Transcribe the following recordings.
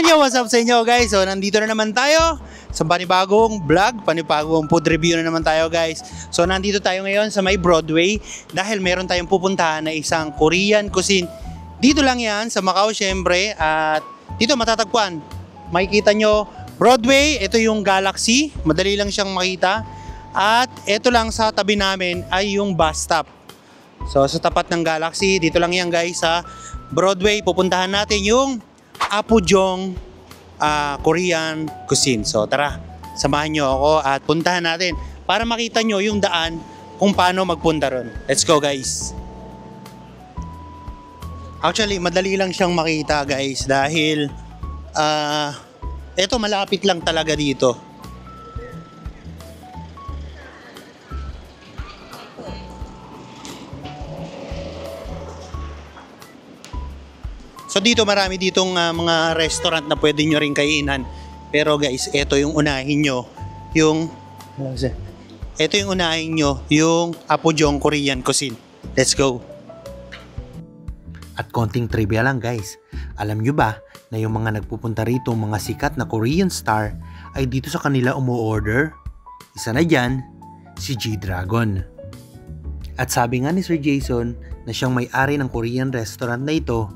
Yo, what's up sa inyo guys? So nandito na naman tayo sa panibagong vlog, panibagong food review na naman tayo guys. So nandito tayo ngayon sa may Broadway dahil meron tayong pupuntahan na isang Korean cuisine. Dito lang yan sa Macau syempre at dito matatagpuan. Makikita nyo Broadway, ito yung Galaxy, madali lang siyang makita. At ito lang sa tabi namin ay yung bus stop. So sa tapat ng Galaxy, dito lang yan guys sa Broadway. Pupuntahan natin yung Apgujeong Korean cuisine. So tara, samahan nyo ako at puntahan natin para makita nyo yung daan kung paano magpunta ron. Let's go guys. Actually, madali lang siyang makita guys dahil eto malapit lang talaga dito. So dito marami ditong mga restaurant na pwede nyo rin kainan. Pero guys, ito yung unahin nyo. Ito yung unahin nyo, yung Apgujeong Korean cuisine. Let's go! At konting trivia lang guys. Alam nyo ba na yung mga nagpupunta rito, mga sikat na Korean star, ay dito sa kanila umu-order? Isa na dyan, si G-Dragon. At sabi nga ni Sir Jason na siyang may-ari ng Korean restaurant na ito,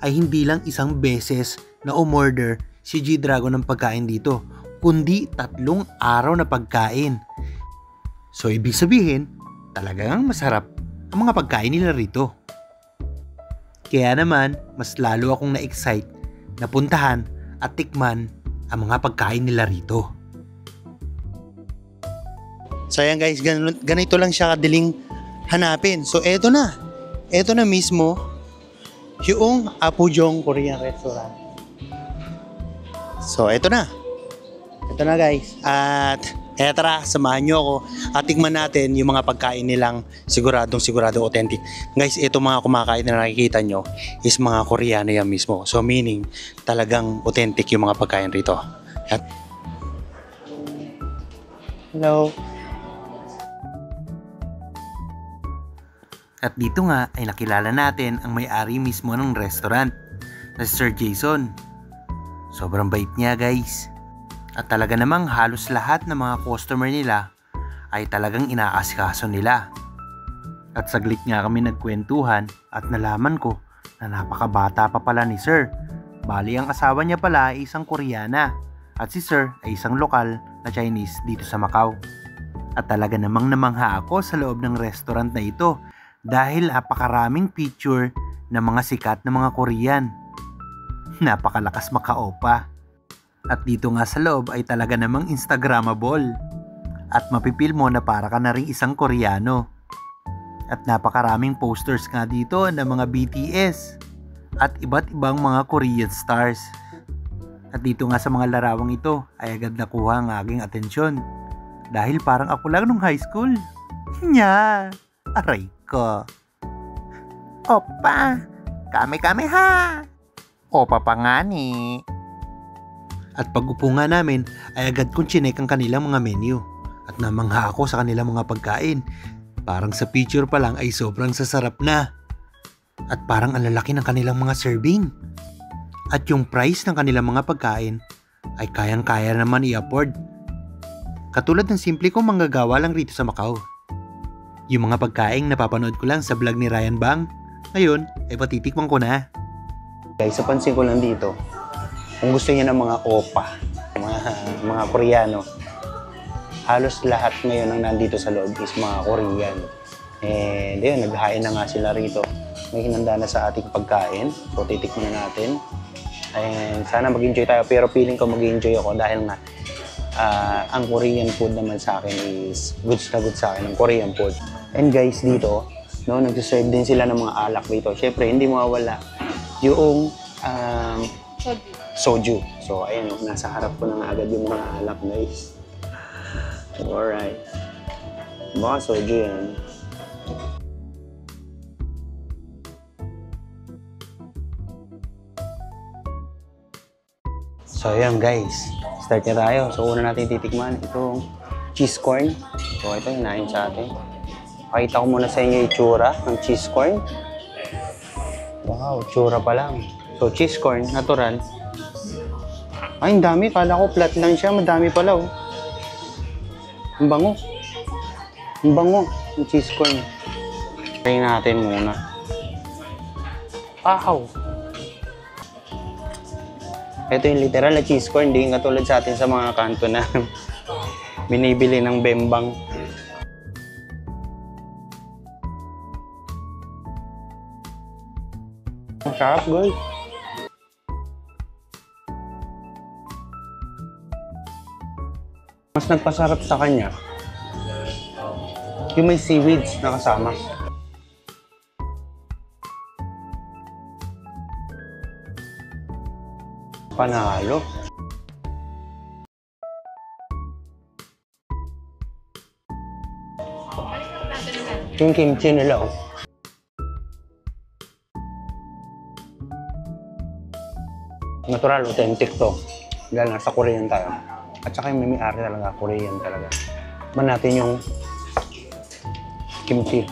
ay hindi lang isang beses na umorder si G-Dragon ng pagkain dito, kundi 3 araw na pagkain. So ibig sabihin, talagang masarap ang mga pagkain nila rito. Kaya naman, mas lalo akong na-excite na puntahan at tikman ang mga pagkain nila rito. So ayan guys, ganito lang siya kadaling hanapin. So eto na mismo yung Apgujeong Korean restaurant. So, eto na guys. At tara, samahan nyo ako at tingnan natin yung mga pagkain nilang sigurado authentic. Guys, ito mga kumakain na nakikita nyo is mga Koreano yan mismo. So, meaning talagang authentic yung mga pagkain rito. At hello. At dito nga ay nakilala natin ang may-ari mismo ng restaurant na si Sir Jason. Sobrang bait niya guys. At talaga namang halos lahat ng mga customer nila ay talagang inaasikaso nila. At saglit nga kami nagkwentuhan at nalaman ko na napakabata pa pala ni Sir. Bali ang asawa niya pala ay isang Koreana at si Sir ay isang lokal na Chinese dito sa Macau. At talaga namang namangha ako sa loob ng restaurant na ito dahil napakaraming picture ng mga sikat na mga Korean. Napakalakas makaopa. At dito nga sa loob ay talaga namang Instagrammable. At mapipil mo na para ka na rin isang Koreano. At napakaraming posters nga dito ng mga BTS at iba't ibang mga Korean stars. At dito nga sa mga larawang ito ay agad nakuha ang aking atensyon. Dahil parang ako lang nung high school. Nya! Aray ko. Opa, kami ha. Opa pa nga ni. At pag upo nga namin ay agad kong chinek ang kanilang mga menu. At namangha ako sa kanilang mga pagkain. Parang sa picture pa lang ay sobrang sasarap na. At parang ang lalaki ng kanilang mga serving. At yung price ng kanilang mga pagkain ay kayang-kaya naman i-afford. Katulad ng simple kong manggagawa lang rito sa Macau. Yung mga pagkain napapanood ko lang sa vlog ni Ryan Bang, ngayon ay patitikman ko na. Guys, sa pansin ko lang dito, kung gusto niya ng mga opa, mga Koreano, halos lahat ngayon ang nandito sa loob is mga Korean. And yun, naghahain na nga sila rito. May hinanda na sa ating pagkain, so titikman na natin. And sana mag-enjoy tayo, pero feeling ko mag-enjoy ako dahil nga ang Korean food naman sa akin is goods na good sa akin, ang Korean food. And guys, dito, no, nagsiserve din sila ng mga alak dito. Siyempre, hindi mawawala yung soju. So, ayan, nasa harap ko na nga agad yung mga alak, guys. Alright. Baka soju yan. So, ayan guys. Start na tayo. So, una natin titikman itong cheese corn. So, ito, hinahin sa atin. Pakita ko muna sa inyo yung itsura ng cheese corn. Wow, itsura pa lang. So, cheese corn, natural. Ay, ang dami. Kala ko flat lang siya. Madami pala, oh. Ang bango. Ang bango. Yung cheese corn. Try natin muna. Wow! Ito yung literal na cheese corn. Hindi katulad sa atin sa mga kanto na binibili ng bembang. Ang sarap, guys. Mas nagpasarap sa kanya yung may seaweeds na kasama. Panalo. Yung kimchi nila, oh. Natural, authentic to. Dahil nasa Korean tayo. At saka yung may-ari talaga, Korean talaga. Man natin yung kimchi.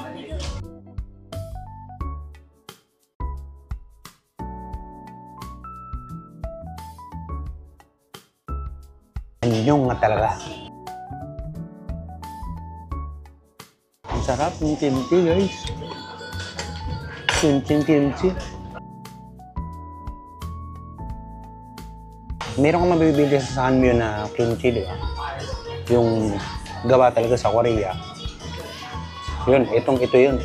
Anyong nga talaga. Ang sarap ng kimchi, guys. Kimchi. Meron kang mabibili sa Sanmyo na kimchi, di ba? Yung gawa talaga sa Korea. Yun, ito yun.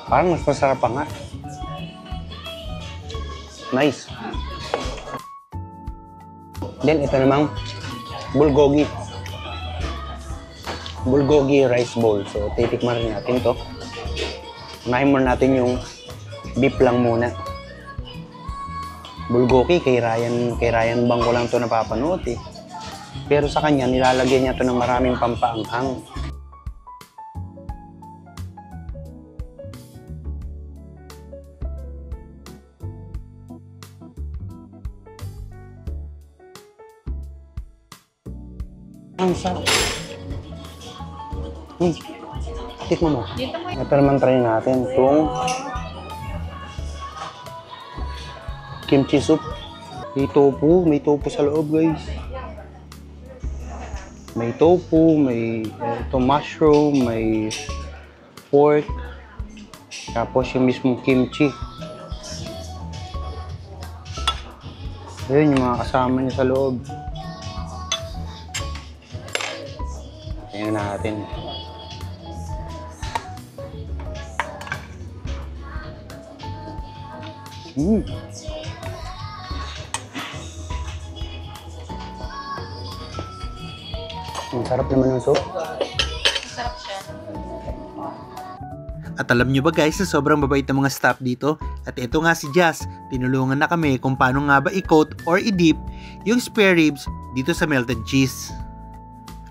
Parang mas masarap pa nga. Nice. Then, ito namang bulgogi. Bulgogi rice bowl. So, titikman rin natin to. Unahin muna natin yung beef lang muna. Bulgogi, kay Ryan Bang ko lang to napapanood eh. Pero sa kanya, nilalagyan niya to ng maraming pampaanghang. Ang sarap. Tikman mo. Ito naman try natin itong kimchi soup. May tofu sa loob, guys. May tofu, may mushroom, may pork. Tapos yung mismong kimchi. Ayun yung mga kasama niya sa loob. Tingnan natin. Ang sarap naman ng soup. Sarap siya. At alam nyo ba guys na sobrang babait ng mga staff dito? At ito nga si Jazz, tinulungan na kami kung paano nga ba i-coat or i-dip yung spare ribs dito sa melted cheese.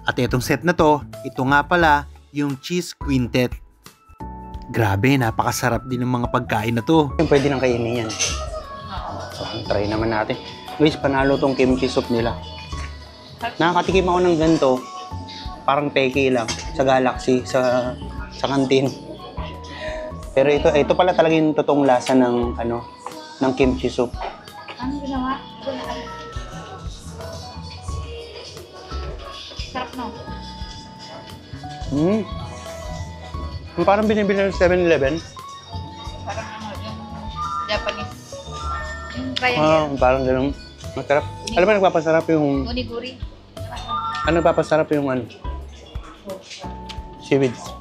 At itong set na to, ito nga pala yung cheese quintet. Grabe, napakasarap din ng mga pagkain na to. Pwede nang kainin yan. So, try naman natin. Guys, panalo tong kimchi soup nila. Nakakatikim ako ng ganito. Parang peke lang sa Galaxy, sa kantin. Pero ito pala talaga yung totoong lasa ng ng kimchi soup. Ano ginawa? Sarap, no? Parang binibili ng 7-Eleven. Parang yung Japanese. Yung triangle. Parang ganun. Masarap. Alam mo, nagpapasarap yung... Oniguri. Ano nagpapasarap yung seaweeds.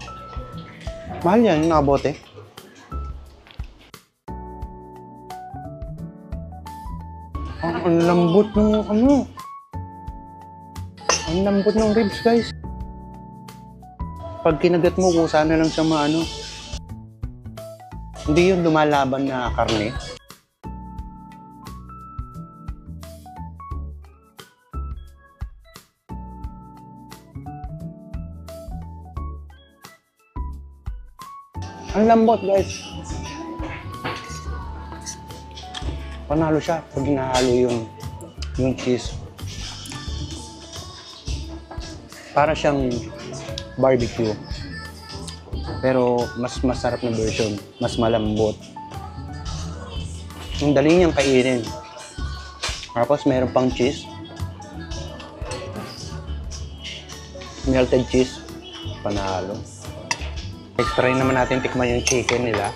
Mahal yan, yung nakabote. Ang lambot ng Ang lambot ng ribs, guys. Pag kinagat mo, kung sana lang siya maano. Hindi yun lumalaban na karne. Ang lambot, guys. Panalo siya pag hinahalo yung cheese. Para siyang barbecue. Pero mas masarap na version. Mas malambot. Ang dali niyang kainin. Tapos meron pang cheese. Melted cheese. Panalo. Next try naman natin tikman yung chicken nila.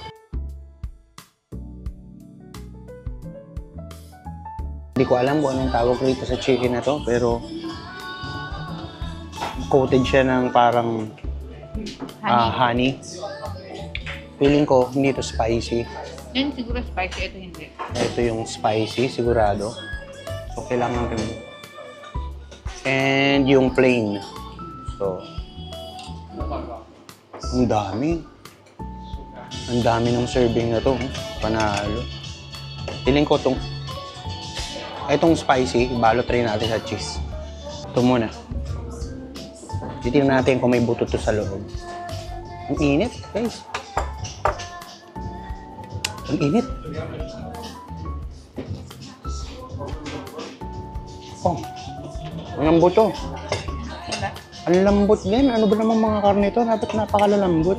Hindi ko alam kung anong tawag rito sa chicken na to, pero coated siya ng parang honey. Feeling ko hindi ito spicy. Yun siguro spicy, ito hindi. Ito yung spicy, sigurado. So, kailangan rin. And yung plain. So, ang dami. Ang dami ng serving na to. Panalo. Feeling ko itong spicy, balot rin natin sa cheese. Ito muna. Titignan natin kung may buto to sa loob. Ang init, guys. Ang init. Oh, ang lambot to. Wala. Ang lambot din. Ano ba naman mga karne to? Dapat napakalalambot.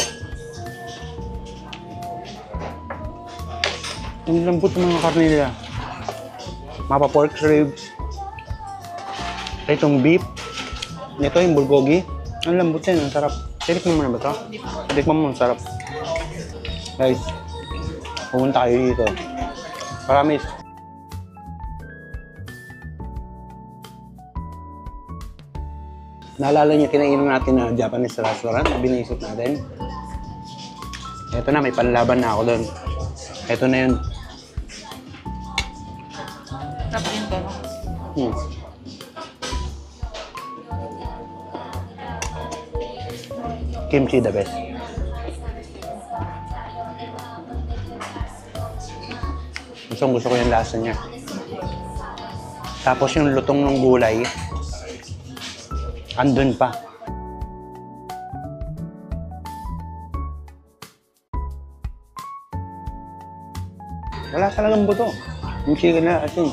Ang lambot ng mga karne nila. Mapa pork ribs. Itong beef. Ito yung bulgogi. Ang lambot din. Ang sarap. Tinikman mo na ba ito? Tinikman mo. Ang sarap. Guys, pumunta kayo dito. Promise. Naalala niyo, kinainom natin na Japanese restaurant na binaisip natin. Ito na, may panlaban na ako doon. Ito na yun. Sarap din to. Kimchi the best. Gusto ko yung lasa niya. Tapos yung lutong ng gulay, andun pa. Wala talagang buto. Yung chicken na asin.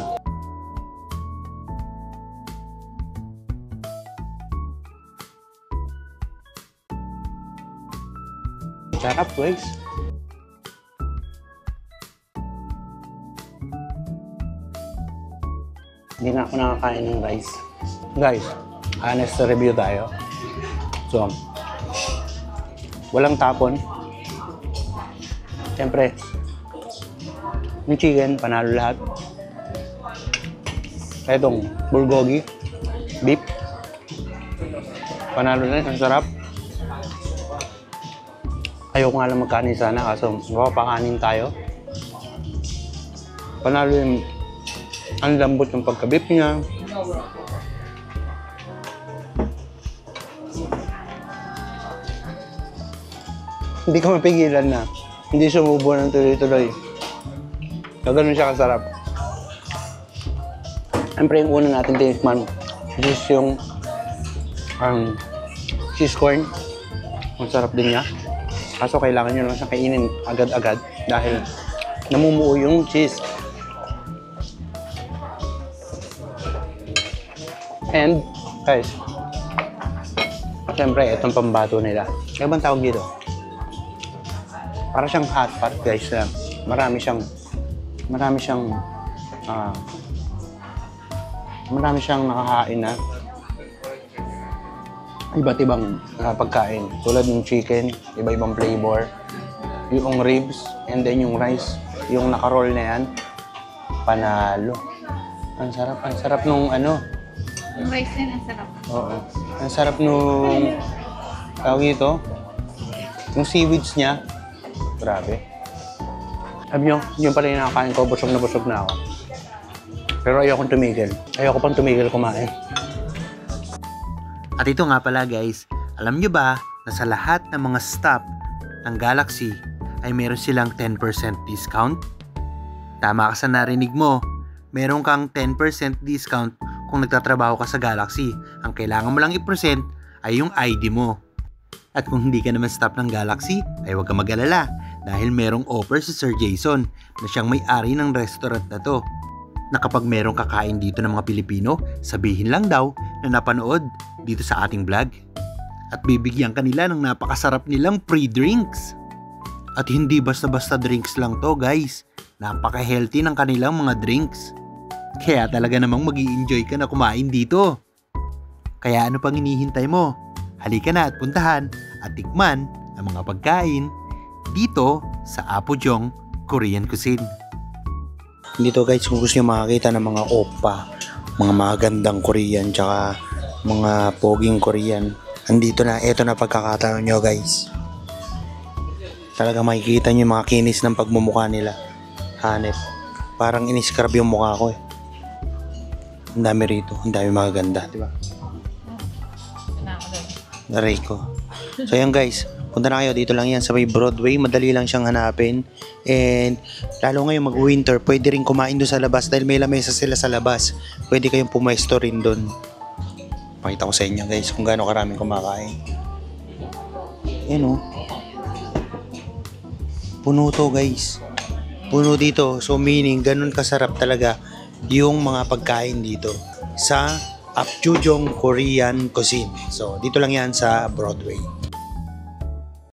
Sarap, guys. Hindi na ako nakakain ng rice. Guys, honest review tayo. So, walang tapon. Siyempre, yung chicken, panalo lahat. Itong bulgogi, beef, panalo na rin, ang sarap. Ayoko nga lang magkanin sana, kaso mapapakanin tayo. Panalo yung ang lambot ng pagka-beef niya. Hindi ka mapigilan na hindi sumubo ng tuloy-tuloy. Gano'n siya kasarap. Siyempre yung una natin tinikman, which is yung cheese corn. Ang sarap din niya. Kaso kailangan nyo lang siyang kainin agad-agad dahil namumuo yung cheese. And, guys, siyempre, itong pambato nila. Ano bang tawag dito? Para siyang hot pot, guys. Marami siyang nakahain na iba't ibang pagkain. Tulad ng chicken, iba-ibang flavor. Yung ribs, and then yung rice. Yung naka-roll na yan, panalo. Ang sarap nung ano. Yung rice din, ang sarap. Oo. Ang sarap nung tawag ito. Yung seaweeds niya. Grabe. Sabi nyo, yun pala yung nakakain ko. Busog na ako. Pero ayokong tumigil. Ayoko pang tumigil kumain. At ito nga pala guys, alam nyo ba na sa lahat ng mga stop ng Galaxy ay meron silang 10% discount? Tama ka sa narinig mo, meron kang 10% discount kung nagtatrabaho ka sa Galaxy. Ang kailangan mo lang i-present ay yung ID mo. At kung hindi ka naman staff ng Galaxy, ay huwag ka mag-alala dahil merong offer si Sir Jason na siyang may-ari ng restaurant na to. Na kapag merong kakain dito ng mga Pilipino, sabihin lang daw na napanood dito sa ating vlog. At bibigyan kanila ng napakasarap nilang free drinks. At hindi basta-basta drinks lang to guys. Napaka-healthy ng kanilang mga drinks. Kaya talaga namang mag-i-enjoy ka na kumain dito. Kaya ano pang hinihintay mo? Halika na at puntahan at tikman ang mga pagkain dito sa Apojong Korean Cuisine. Dito guys, kung gusto nyo makakita ng mga oppa, mga magandang Korean, tsaka mga poging Korean, andito na, eto na pagkakataon nyo guys. Talaga makikita nyo yung mga kinis ng pagmumukha nila. Hanep. Parang iniscrub yung mukha ko eh. Ang dami rito, ang dami magaganda, di ba? Aray ko. So yan guys, punta na kayo, dito lang yan sa may Broadway, madali lang siyang hanapin. And lalo ngayon mag-winter, pwede rin kumain doon sa labas dahil may lamesa sila sa labas. Pwede kayong pumesto rin doon. Pakita ko sa inyo guys kung gaano karaming kumakain. Yan o. Puno to guys. Puno dito. So meaning ganun kasarap talaga yung mga pagkain dito sa Apojong Korean Cuisine. So dito lang yan sa Broadway.